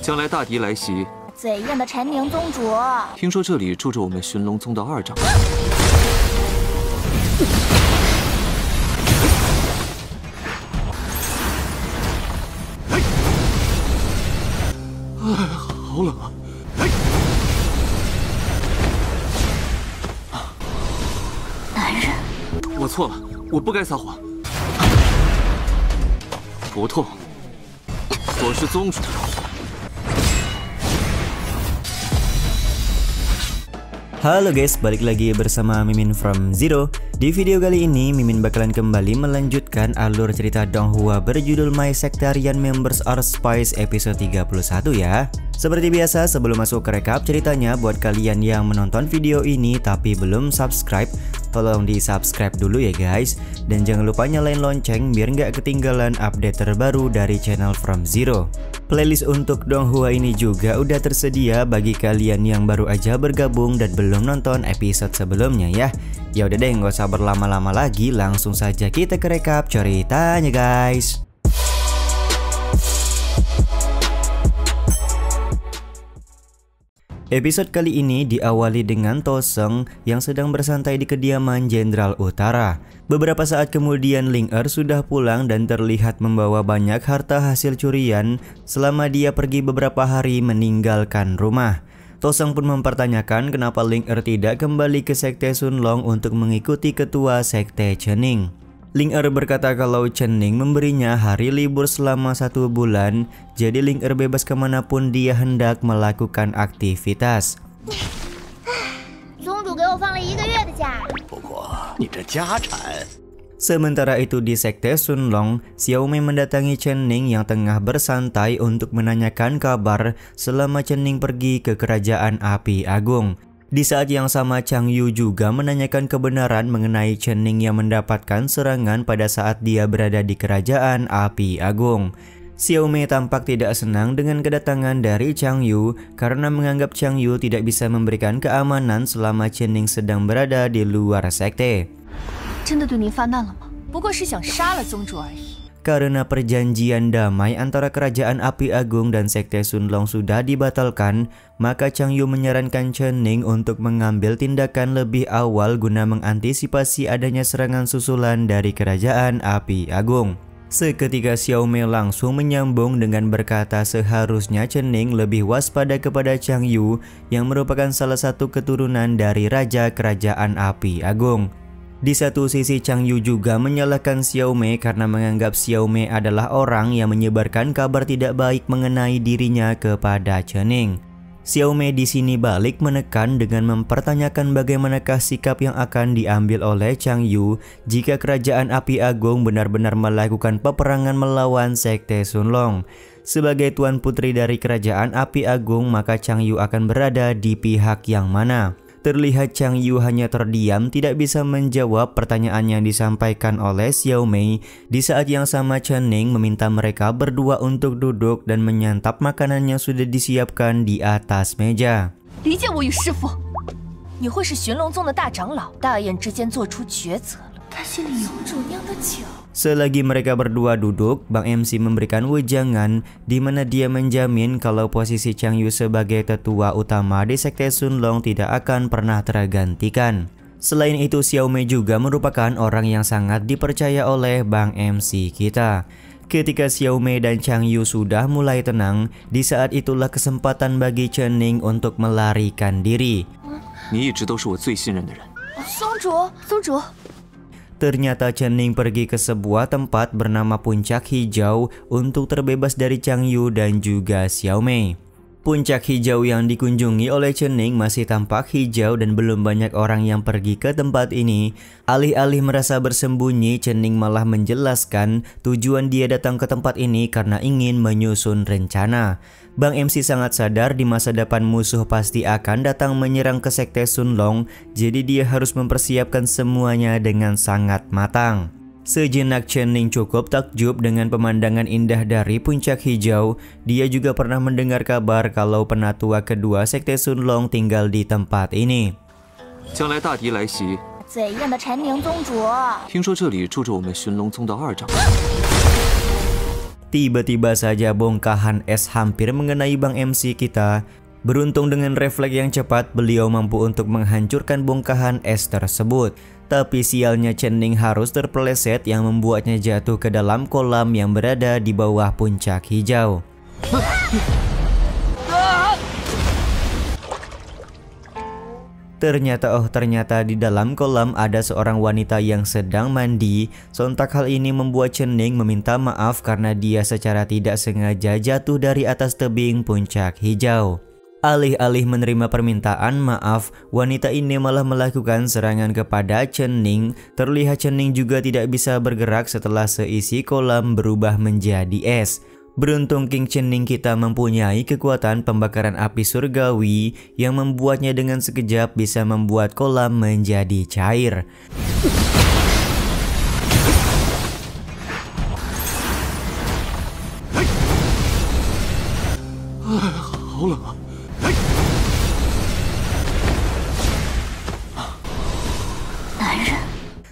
将来大敌来袭，怎样的陈宁宗主？听说这里住着我们寻龙宗的2长。好冷啊！男人，我错了，我不该撒谎。不痛，我是宗主。Halo guys, balik lagi bersama Mimin from Zero. Di video kali ini, Mimin bakalan kembali melanjutkan alur cerita Donghua berjudul My Sectarian Members Are Spies episode 31 ya. Seperti biasa, sebelum masuk ke recap ceritanya, buat kalian yang menonton video ini tapi belum subscribe, tolong di subscribe dulu ya guys. Dan jangan lupa nyalain lonceng biar nggak ketinggalan update terbaru dari channel From Zero. Playlist untuk Donghua ini juga udah tersedia bagi kalian yang baru aja bergabung dan belum nonton episode sebelumnya ya. Ya udah deh, nggak usah berlama-lama lagi, langsung saja kita ke recap ceritanya guys. Episode kali ini diawali dengan Toseng yang sedang bersantai di kediaman Jenderal Utara. Beberapa saat kemudian Ling Er sudah pulang dan terlihat membawa banyak harta hasil curian selama dia pergi beberapa hari meninggalkan rumah. Toseng pun mempertanyakan kenapa Ling Er tidak kembali ke Sekte Sunlong untuk mengikuti ketua Sekte Chening. Ling Er berkata kalau Chening memberinya hari libur selama 1 bulan, jadi Ling Er bebas kemanapun dia hendak melakukan aktivitas. Sementara itu di Sekte Sunlong, Xiaomei mendatangi Chening yang tengah bersantai untuk menanyakan kabar selama Chening pergi ke Kerajaan Api Agung. Di saat yang sama Chang Yu juga menanyakan kebenaran mengenai Chening yang mendapatkan serangan pada saat dia berada di Kerajaan Api Agung. Xiaomei tampak tidak senang dengan kedatangan dari Chang Yu karena menganggap Chang Yu tidak bisa memberikan keamanan selama Chening sedang berada di luar sekte. Karena perjanjian damai antara Kerajaan Api Agung dan Sekte Sunlong sudah dibatalkan, maka Chang Yu menyarankan Chening untuk mengambil tindakan lebih awal guna mengantisipasi adanya serangan susulan dari Kerajaan Api Agung. Seketika Xiaomei langsung menyambung dengan berkata seharusnya Chening lebih waspada kepada Chang Yu yang merupakan salah satu keturunan dari Raja Kerajaan Api Agung. Di satu sisi Chang Yu juga menyalahkan Xiaomei karena menganggap Xiaomei adalah orang yang menyebarkan kabar tidak baik mengenai dirinya kepada Chening. Xiaomei di sini balik menekan dengan mempertanyakan bagaimanakah sikap yang akan diambil oleh Chang Yu jika Kerajaan Api Agung benar-benar melakukan peperangan melawan Sekte Sunlong. Sebagai tuan putri dari Kerajaan Api Agung, maka Chang Yu akan berada di pihak yang mana? Terlihat Chang Yu hanya terdiam, tidak bisa menjawab pertanyaan yang disampaikan oleh Xiaomei. Di saat yang sama Chening meminta mereka berdua untuk duduk dan menyantap makanan yang sudah disiapkan di atas meja. Selagi mereka berdua duduk, Bang MC memberikan wejangan di mana dia menjamin kalau posisi Chang Yu sebagai tetua utama di Sekte Sunlong tidak akan pernah tergantikan. Selain itu, Xiaomei juga merupakan orang yang sangat dipercaya oleh Bang MC kita. Ketika Xiaomei dan Chang Yu sudah mulai tenang, di saat itulah kesempatan bagi Chening untuk melarikan diri. Ternyata Chening pergi ke sebuah tempat bernama Puncak Hijau untuk terbebas dari Chang Yu dan juga Xiaomei. Puncak Hijau yang dikunjungi oleh Chening masih tampak hijau dan belum banyak orang yang pergi ke tempat ini. Alih-alih merasa bersembunyi, Chening malah menjelaskan tujuan dia datang ke tempat ini karena ingin menyusun rencana. Bang MC sangat sadar di masa depan musuh pasti akan datang menyerang ke Sekte Sunlong, jadi dia harus mempersiapkan semuanya dengan sangat matang. Sejenak Chening cukup takjub dengan pemandangan indah dari Puncak Hijau. Dia juga pernah mendengar kabar kalau penatua kedua Sekte Sunlong tinggal di tempat ini. 将来大敌来袭，怎样的陈宁宗主？听说这里住着我们寻龙宗的2长。Tiba-tiba saja bongkahan es hampir mengenai Bang MC kita. Beruntung dengan refleks yang cepat, beliau mampu untuk menghancurkan bongkahan es tersebut. Tapi sialnya Chen Ning harus terpeleset yang membuatnya jatuh ke dalam kolam yang berada di bawah puncak hijau. Ternyata di dalam kolam ada seorang wanita yang sedang mandi. Sontak hal ini membuat Chen Ning meminta maaf karena dia secara tidak sengaja jatuh dari atas tebing puncak hijau. Alih-alih menerima permintaan maaf, wanita ini malah melakukan serangan kepada Chen Ning. Terlihat Chen Ning juga tidak bisa bergerak setelah seisi kolam berubah menjadi es. Beruntung King Chen Ning kita mempunyai kekuatan pembakaran api surgawi yang membuatnya dengan sekejap bisa membuat kolam menjadi cair.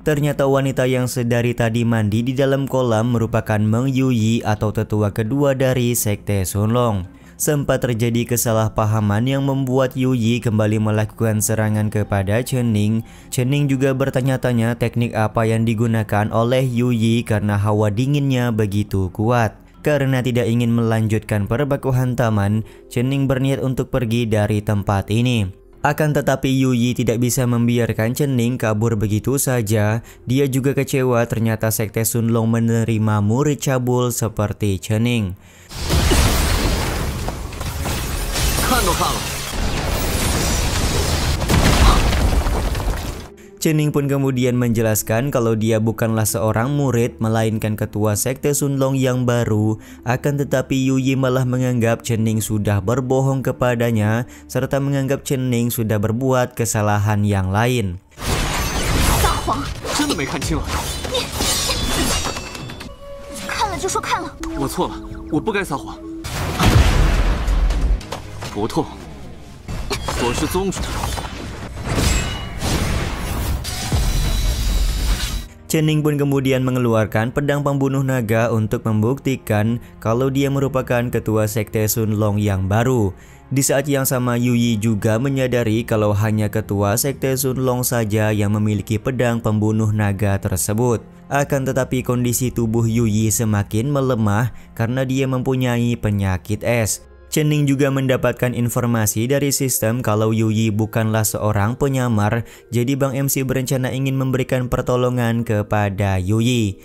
Ternyata wanita yang sedari tadi mandi di dalam kolam merupakan Meng Yuyi atau tetua kedua dari Sekte Sunlong. Sempat terjadi kesalahpahaman yang membuat Yuyi kembali melakukan serangan kepada Chen Ning. Chen Ning juga bertanya-tanya teknik apa yang digunakan oleh Yuyi karena hawa dinginnya begitu kuat. Karena tidak ingin melanjutkan perbaku hantaman, Chen Ning berniat untuk pergi dari tempat ini. Akan tetapi Yuyi tidak bisa membiarkan Chen Ning kabur begitu saja. Dia juga kecewa ternyata Sekte Sunlong menerima murid cabul seperti Chen Ning. Chen Ning pun kemudian menjelaskan kalau dia bukanlah seorang murid melainkan ketua Sekte Sunlong yang baru. Akan tetapi Yuyi malah menganggap Chen Ning sudah berbohong kepadanya serta menganggap Chen Ning sudah berbuat kesalahan yang lain. Chen Ning pun kemudian mengeluarkan pedang pembunuh naga untuk membuktikan kalau dia merupakan ketua Sekte Sunlong yang baru. Di saat yang sama Yuyi juga menyadari kalau hanya ketua Sekte Sunlong saja yang memiliki pedang pembunuh naga tersebut. Akan tetapi kondisi tubuh Yuyi semakin melemah karena dia mempunyai penyakit es. Chen Ning juga mendapatkan informasi dari sistem kalau Yuyi bukanlah seorang penyamar, jadi Bang MC berencana ingin memberikan pertolongan kepada Yuyi.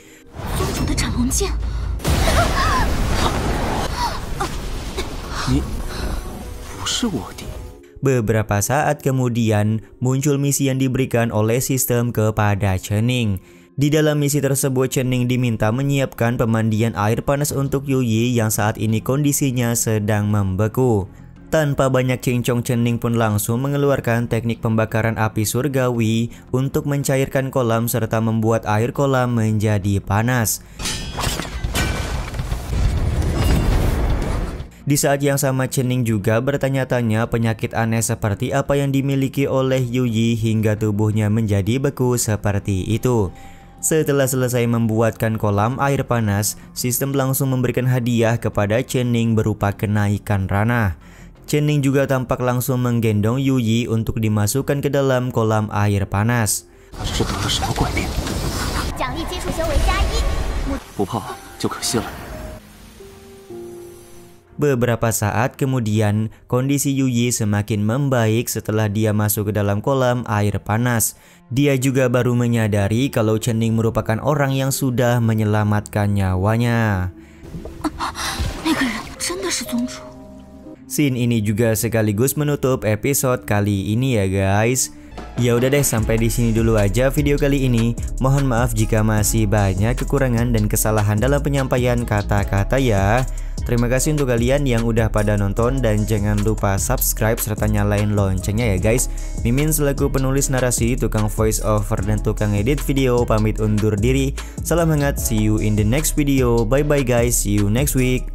Beberapa saat kemudian muncul misi yang diberikan oleh sistem kepada Chen Ning. Di dalam misi tersebut Chen Ning diminta menyiapkan pemandian air panas untuk Yuyi yang saat ini kondisinya sedang membeku. Tanpa banyak cincong, Chen Ning pun langsung mengeluarkan teknik pembakaran api surgawi untuk mencairkan kolam serta membuat air kolam menjadi panas. Di saat yang sama Chen Ning juga bertanya-tanya penyakit aneh seperti apa yang dimiliki oleh Yuyi hingga tubuhnya menjadi beku seperti itu. Setelah selesai membuatkan kolam air panas, sistem langsung memberikan hadiah kepada Chen Ning berupa kenaikan ranah. Chen Ning juga tampak langsung menggendong Yuyi untuk dimasukkan ke dalam kolam air panas. Beberapa saat kemudian, kondisi Yuyi semakin membaik setelah dia masuk ke dalam kolam air panas. Dia juga baru menyadari kalau Chen Ning merupakan orang yang sudah menyelamatkan nyawanya. Scene ini juga sekaligus menutup episode kali ini ya guys. Ya udah deh, sampai di sini dulu aja video kali ini. Mohon maaf jika masih banyak kekurangan dan kesalahan dalam penyampaian kata-kata ya. Terima kasih untuk kalian yang udah pada nonton dan jangan lupa subscribe serta nyalain loncengnya ya guys. Mimin selaku penulis narasi, tukang voice over dan tukang edit video pamit undur diri. Salam hangat, see you in the next video. Bye bye guys, see you next week.